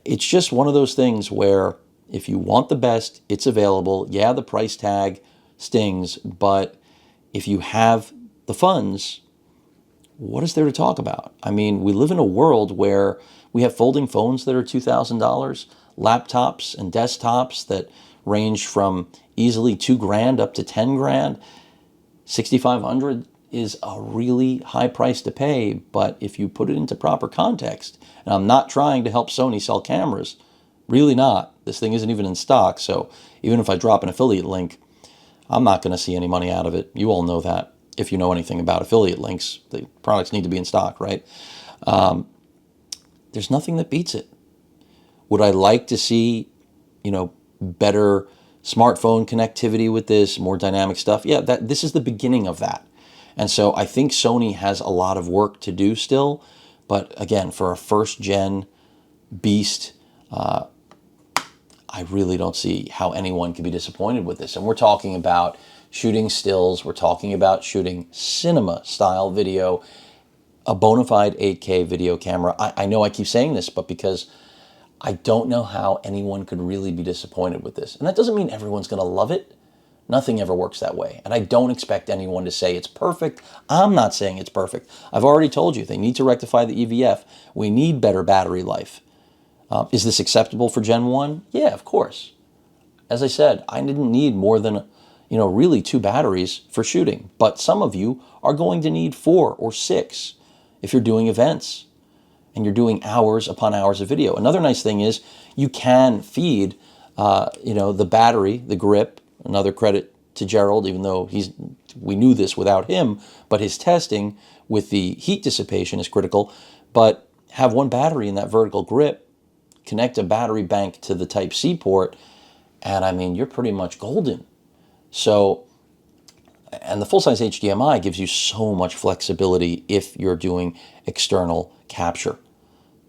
it's just one of those things where if you want the best, it's available. Yeah, the price tag stings, but if you have the funds, what is there to talk about? I mean, we live in a world where we have folding phones that are $2,000, laptops and desktops that range from easily $2,000 up to $10,000. $6,500 is a really high price to pay, but if you put it into proper context, and I'm not trying to help Sony sell cameras, really not. This thing isn't even in stock, so even if I drop an affiliate link, I'm not going to see any money out of it. You all know that. If you know anything about affiliate links, the products need to be in stock, right? There's nothing that beats it. Would I like to see, better smartphone connectivity with this, more dynamic stuff? Yeah, this is the beginning of that. And so I think Sony has a lot of work to do still. But again, for a first-gen beast, I really don't see how anyone can be disappointed with this. And we're talking about shooting stills. We're talking about shooting cinema-style video, a bona fide 8K video camera. I know I keep saying this, but because I don't know how anyone could really be disappointed with this. And that doesn't mean everyone's going to love it. Nothing ever works that way. And I don't expect anyone to say it's perfect. I'm not saying it's perfect. I've already told you they need to rectify the EVF. We need better battery life. Is this acceptable for Gen 1? Yeah, of course. As I said, I didn't need more than, really 2 batteries for shooting. But some of you are going to need 4 or 6 if you're doing events and you're doing hours upon hours of video. Another nice thing is you can feed, the battery, the grip. Another credit to Gerald, even though we knew this without him, but his testing with the heat dissipation is critical. But have one battery in that vertical grip, connect a battery bank to the Type-C port, and I mean, you're pretty much golden. So, and the full-size HDMI gives you so much flexibility if you're doing external capture.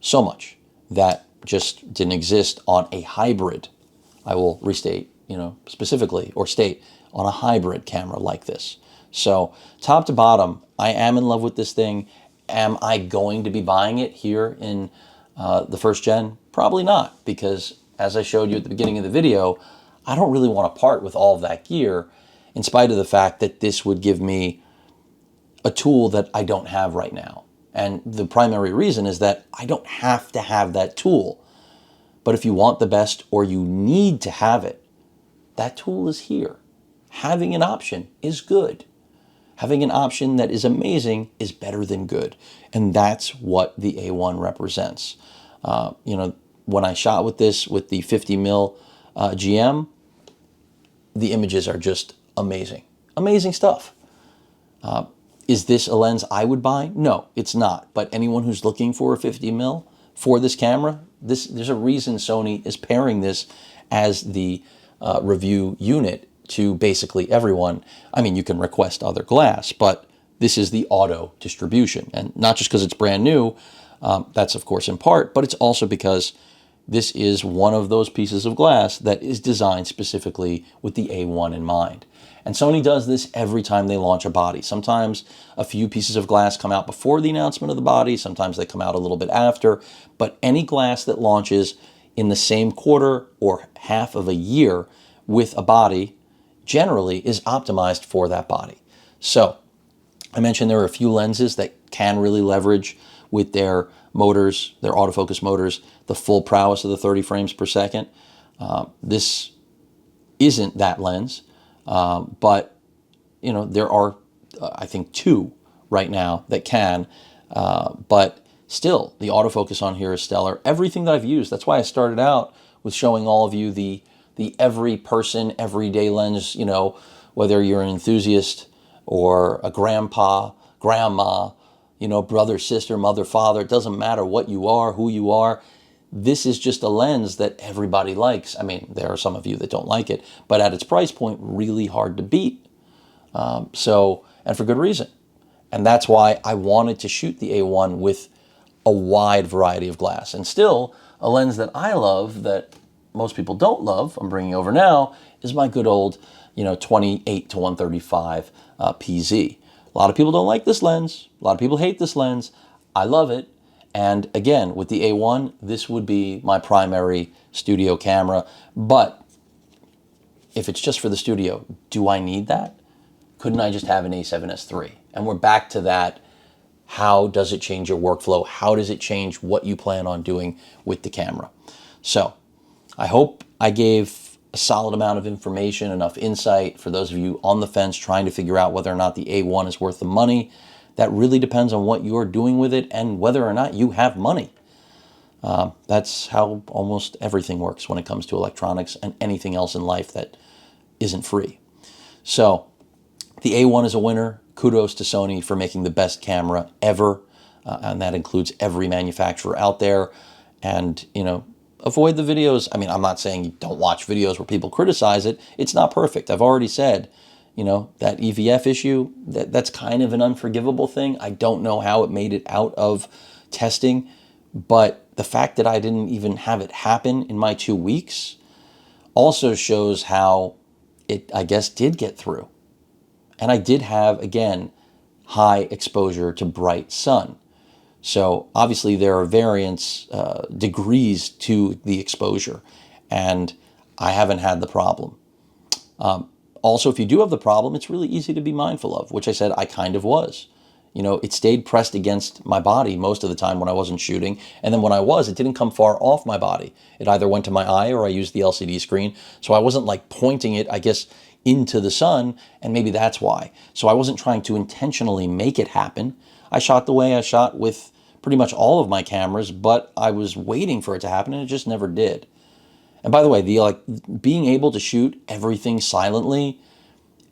So much that just didn't exist on a hybrid. I will restate, specifically, or state, on a hybrid camera like this. So top to bottom, I am in love with this thing. Am I going to be buying it here in the first gen? Probably not, because as I showed you at the beginning of the video, I don't really want to part with all of that gear, in spite of the fact that this would give me a tool that I don't have right now. And the primary reason is that I don't have to have that tool. But if you want the best, or you need to have it, that tool is here. Having an option is good. Having an option that is amazing is better than good. And that's what the A1 represents. When I shot with this, with the 50mm GM, the images are just amazing. Amazing stuff. Is this a lens I would buy? No, it's not. But anyone who's looking for a 50mm for this camera, there's a reason Sony is pairing this as the review unit to basically everyone. I mean, you can request other glass, but this is the auto distribution. And not just because it's brand new, that's of course in part, but it's also because this is one of those pieces of glass that is designed specifically with the A1 in mind. And Sony does this every time they launch a body. Sometimes a few pieces of glass come out before the announcement of the body, sometimes they come out a little bit after, but any glass that launches in the same quarter or half of a year with a body generally is optimized for that body. So I mentioned there are a few lenses that can really leverage with their motors, their autofocus motors, the full prowess of the 30 frames per second. This isn't that lens, but there are, I think, two right now that can, but still the autofocus on here is stellar. Everything that I've used, that's why I started out with showing all of you the every person, everyday lens, whether you're an enthusiast or a grandpa, grandma, brother, sister, mother, father, it doesn't matter what you are, who you are. This is just a lens that everybody likes. I mean, there are some of you that don't like it, but at its price point, really hard to beat. And for good reason. And that's why I wanted to shoot the A1 with a wide variety of glass. And still, a lens that I love that most people don't love, I'm bringing over now, is my good old, 28 to 135 PZ. A lot of people don't like this lens. A lot of people hate this lens. I love it. And again, with the A1, this would be my primary studio camera. But if it's just for the studio, do I need that? Couldn't I just have an A7S III? And we're back to that. How does it change your workflow? How does it change what you plan on doing with the camera? So I hope I gave a solid amount of information, enough insight for those of you on the fence trying to figure out whether or not the A1 is worth the money. That really depends on what you're doing with it and whether or not you have money. That's how almost everything works when it comes to electronics and anything else in life that isn't free. So the A1 is a winner. Kudos to Sony for making the best camera ever. And that includes every manufacturer out there. And, avoid the videos. I mean, I'm not saying you don't watch videos where people criticize it. It's not perfect. I've already said, that EVF issue, that's kind of an unforgivable thing. I don't know how it made it out of testing, but the fact that I didn't even have it happen in my 2 weeks also shows how it, I guess, did get through. And I did have, again, high exposure to bright sun. So obviously there are variance degrees to the exposure, and I haven't had the problem. Also, if you do have the problem, it's really easy to be mindful of, which I said I kind of was. It stayed pressed against my body most of the time when I wasn't shooting. And then when I was, it didn't come far off my body. It either went to my eye or I used the LCD screen. So I wasn't like pointing it, I guess, into the sun, and maybe that's why. So I wasn't trying to intentionally make it happen. I shot the way I shot with pretty much all of my cameras, but I was waiting for it to happen and it just never did. And by the way, being able to shoot everything silently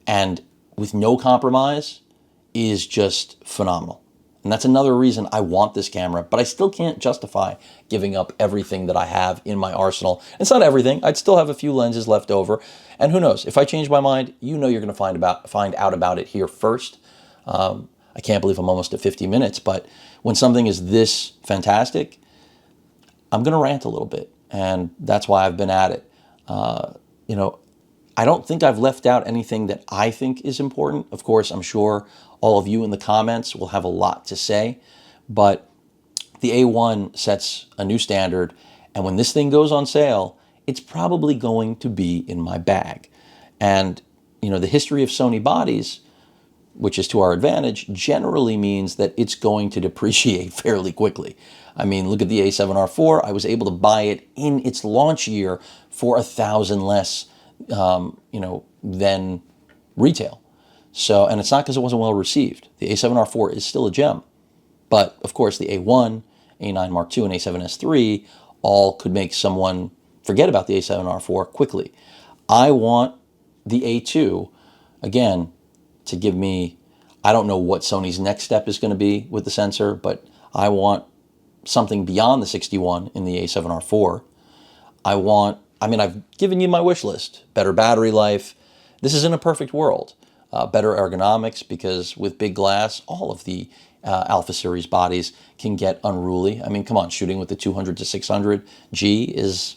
and with no compromise is just phenomenal. And that's another reason I want this camera, but I still can't justify giving up everything that I have in my arsenal. It's not everything. I'd still have a few lenses left over. And who knows, if I change my mind, you know you're going to find out about it here first. I can't believe I'm almost at 50 minutes, but when something is this fantastic, I'm going to rant a little bit. And that's why I've been at it. You know, I don't think I've left out anything that I think is important. Of course, I'm sure all of you in the comments will have a lot to say, but the A1 sets a new standard, and when this thing goes on sale, it's probably going to be in my bag. And, you know, the history of Sony bodies, which is to our advantage, generally means that it's going to depreciate fairly quickly. I mean, look at the A7R4. I was able to buy it in its launch year for $1,000 less, you know, than retail. So, and it's not because it wasn't well received. The A7R4 is still a gem. But of course, the A1, A9 Mark II, and A7S III all could make someone forget about the A7R4 quickly. I want the A2, again, to give me, I don't know what Sony's next step is going to be with the sensor, but I want something beyond the 61 in the A7R4. I mean, I've given you my wish list. Better battery life. This is in a perfect world. Better ergonomics, because with big glass, all of the Alpha Series bodies can get unruly. I mean, come on, shooting with the 200 to 600 G it's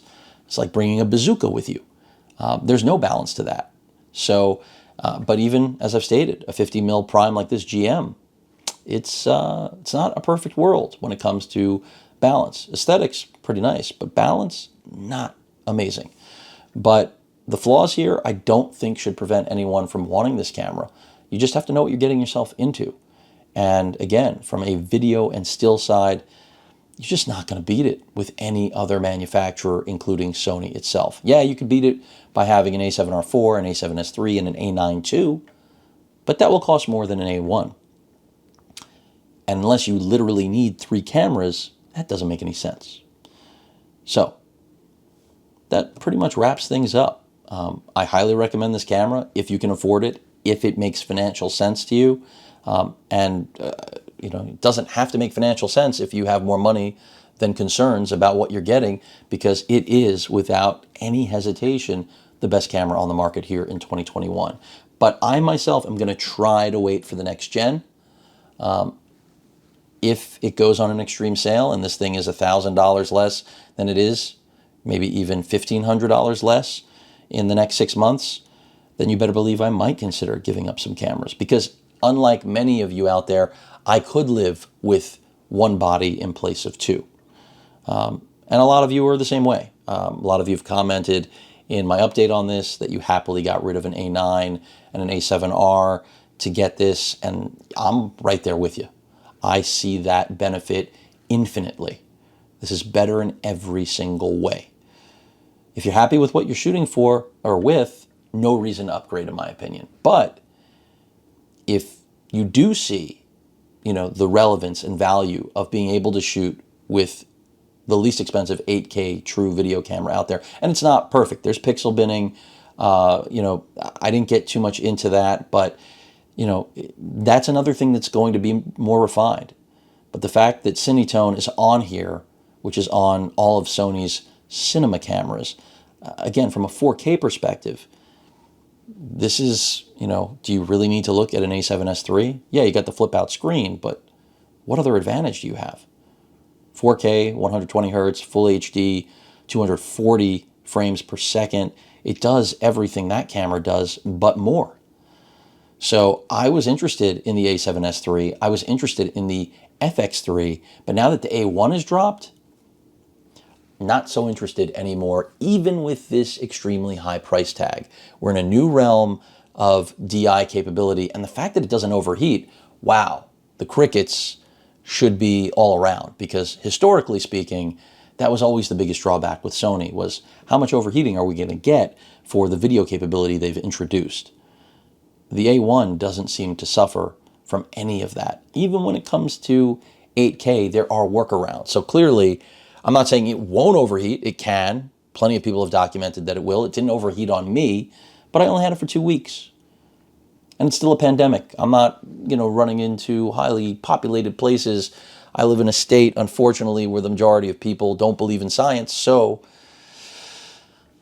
like bringing a bazooka with you. There's no balance to that. So, but even as I've stated, a 50 mil prime like this GM, it's not a perfect world when it comes to balance. Aesthetics, pretty nice, but balance, not amazing. But the flaws here, I don't think should prevent anyone from wanting this camera. You just have to know what you're getting yourself into. And again, from a video and still side, you're just not going to beat it with any other manufacturer, including Sony itself. Yeah, you could beat it by having an A7R4, an A7S III, and an A9 II, but that will cost more than an A1. And unless you literally need 3 cameras, that doesn't make any sense. So, that pretty much wraps things up. I highly recommend this camera if you can afford it, if it makes financial sense to you. You know, it doesn't have to make financial sense if you have more money than concerns about what you're getting, because it is, without any hesitation, the best camera on the market here in 2021. But I myself am going to try to wait for the next gen. If it goes on an extreme sale and this thing is $1,000 less than it is, maybe even $1,500 less in the next 6 months, then you better believe I might consider giving up some cameras. Because unlike many of you out there, I could live with one body in place of 2. And a lot of you are the same way. A lot of you have commented in my update on this that you happily got rid of an A9 and an A7R to get this, and I'm right there with you. I see that benefit infinitely. This is better in every single way. If you're happy with what you're shooting for or with, no reason to upgrade in my opinion. But if you do see, you know, the relevance and value of being able to shoot with the least expensive 8K true video camera out there, and it's not perfect. There's pixel binning. You know, I didn't get too much into that, but you know, that's another thing that's going to be more refined. But the fact that Cinetone is on here, which is on all of Sony's cinema cameras, again, from a 4K perspective, this is, you know, do you really need to look at an A7S III? Yeah, you got the flip out screen, but what other advantage do you have? 4K, 120 hertz, full HD, 240 frames per second. It does everything that camera does, but more. So I was interested in the A7S III. I was interested in the FX3, but now that the A1 is dropped, not so interested anymore, even with this extremely high price tag. We're in a new realm of DI capability, and the fact that it doesn't overheat, wow, the crickets should be all around, because historically speaking, that was always the biggest drawback with Sony, was how much overheating are we going to get for the video capability they've introduced. The A1 doesn't seem to suffer from any of that. Even when it comes to 8K, there are workarounds. So clearly, I'm not saying it won't overheat. It can. Plenty of people have documented that it will. It didn't overheat on me, but I only had it for 2 weeks. And it's still a pandemic. I'm not running into highly populated places. I live in a state, unfortunately, where the majority of people don't believe in science, so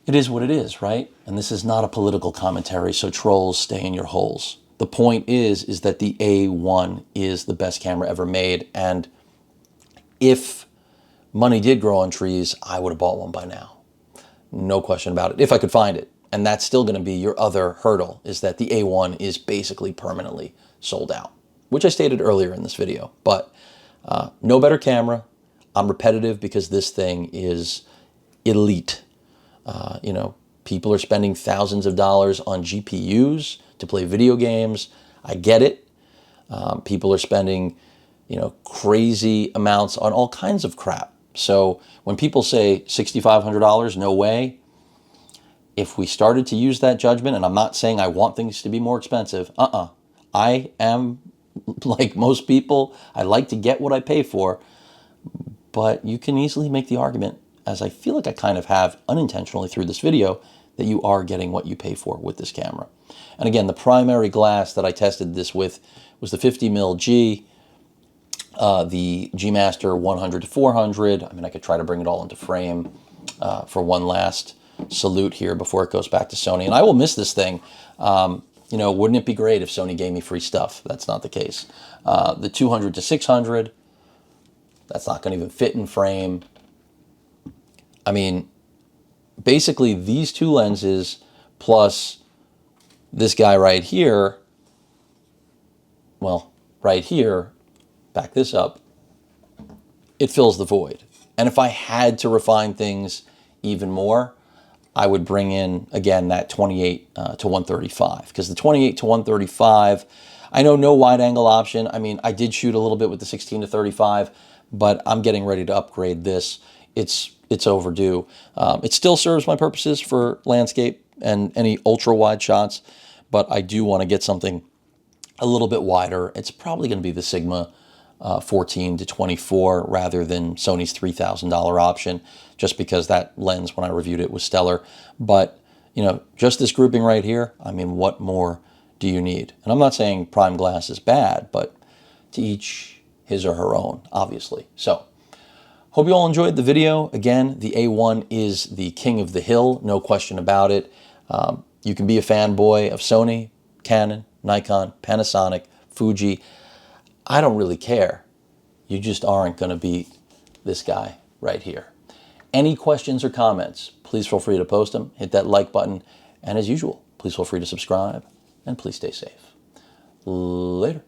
it is what it is, right? And this is not a political commentary, so trolls, stay in your holes. The point is that the A1 is the best camera ever made, and if money did grow on trees, I would have bought one by now. No question about it, if I could find it. And that's still going to be your other hurdle, is that the A1 is basically permanently sold out, which I stated earlier in this video. But no better camera. I'm repetitive because this thing is elite. People are spending thousands of dollars on GPUs to play video games. I get it. People are spending, crazy amounts on all kinds of crap. So when people say $6,500, no way. If we started to use that judgment, and I'm not saying I want things to be more expensive, I am like most people. I like to get what I pay for, but you can easily make the argument, as I feel like I kind of have unintentionally through this video, that you are getting what you pay for with this camera. And again, the primary glass that I tested this with was the 50mm G, the G Master 100 to 400. I mean, I could try to bring it all into frame for one last salute here before it goes back to Sony. And I will miss this thing. Wouldn't it be great if Sony gave me free stuff? That's not the case. The 200 to 600, that's not going to even fit in frame. I mean, basically these two lenses plus this guy right here, well, right here, back this up, it fills the void. And if I had to refine things even more, I would bring in, again, that 28 to 135. Because the 28 to 135, I know no wide angle option. I mean, I did shoot a little bit with the 16 to 35, but I'm getting ready to upgrade this. It's overdue. It still serves my purposes for landscape and any ultra wide shots, but I do want to get something a little bit wider. It's probably going to be the Sigma 14 to 24 rather than Sony's $3,000 option, just because that lens, when I reviewed it, was stellar. But just this grouping right here, I mean, what more do you need? And I'm not saying prime glass is bad, but to each his or her own, obviously. So hope you all enjoyed the video. Again, the A1 is the king of the hill, no question about it. You can be a fanboy of Sony, Canon, Nikon, Panasonic, Fuji. I don't really care. You just aren't going to beat this guy right here. Any questions or comments, please feel free to post them. Hit that like button. And as usual, please feel free to subscribe. And please stay safe. Later.